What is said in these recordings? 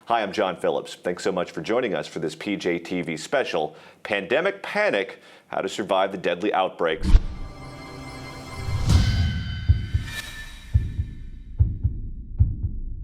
Hi, I'm John Phillips. Thanks so much for joining us for this PJTV special, Pandemic Panic, How to Survive the Deadly Outbreaks.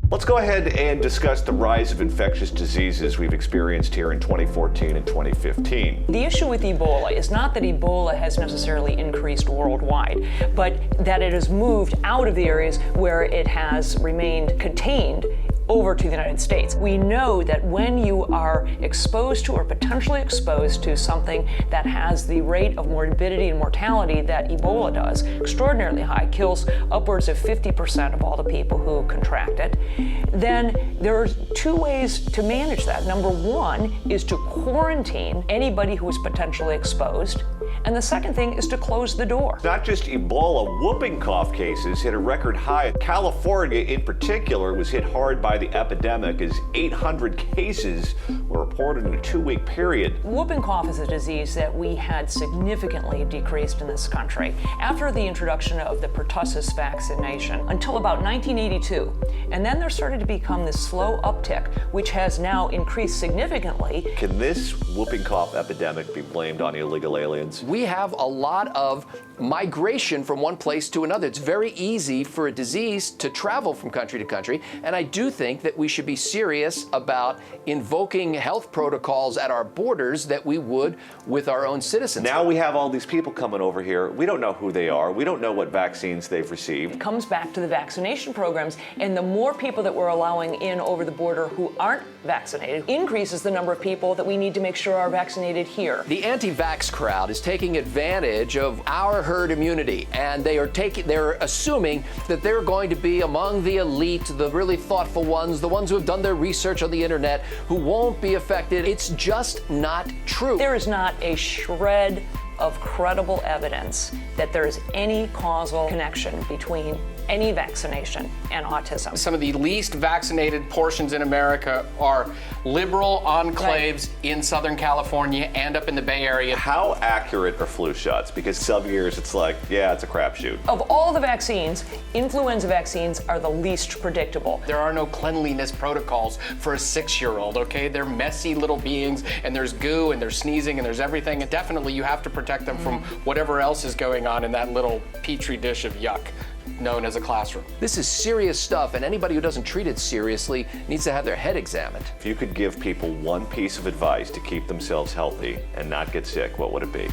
Let's go ahead and discuss the rise of infectious diseases we've experienced here in 2014 and 2015. The issue with Ebola is not that Ebola has necessarily increased worldwide, but that it has moved out of the areas where it has remained contained over to the United States. We know that when you are exposed to or potentially exposed to something that has the rate of morbidity and mortality that Ebola does, extraordinarily high, kills upwards of 50% of all the people who contract it, then there are two ways to manage that. Number one is to quarantine anybody who is potentially exposed. And the second thing is to close the door. Not just Ebola, whooping cough cases hit a record high. California in particular was hit hard by the epidemic as 800 cases were reported in a 2-week period. Whooping cough is a disease that we had significantly decreased in this country after the introduction of the pertussis vaccination until about 1982. And then there started to become this slow uptick, which has now increased significantly. Can this whooping cough epidemic be blamed on illegal aliens? We have a lot of migration from one place to another. It's very easy for a disease to travel from country to country, and I do think that we should be serious about invoking health protocols at our borders that we would with our own citizens. Now we have all these people coming over here. We don't know who they are. We don't know what vaccines they've received. It comes back to the vaccination programs, and the more people that we're allowing in over the border who aren't vaccinated increases the number of people that we need to make sure are vaccinated here. The anti-vax crowd is taking advantage of our herd immunity, and they're assuming that they're going to be among the elite, the really thoughtful ones, the ones who have done their research on the internet, who won't be affected. It's just not true. There is not a shred of credible evidence that there is any causal connection between any vaccination and autism. Some of the least vaccinated portions in America are liberal enclaves in Southern California and up in the Bay Area. How accurate are flu shots? Because some years it's like, yeah, it's a crapshoot. Of all the vaccines, influenza vaccines are the least predictable. There are no cleanliness protocols for a 6-year-old, okay? They're messy little beings, and there's goo, and there's sneezing, and there's everything, and definitely you have to protect them from whatever else is going on in that little petri dish of yuck known as a classroom. This is serious stuff, and anybody who doesn't treat it seriously needs to have their head examined. If you could give people one piece of advice to keep themselves healthy and not get sick, what would it be?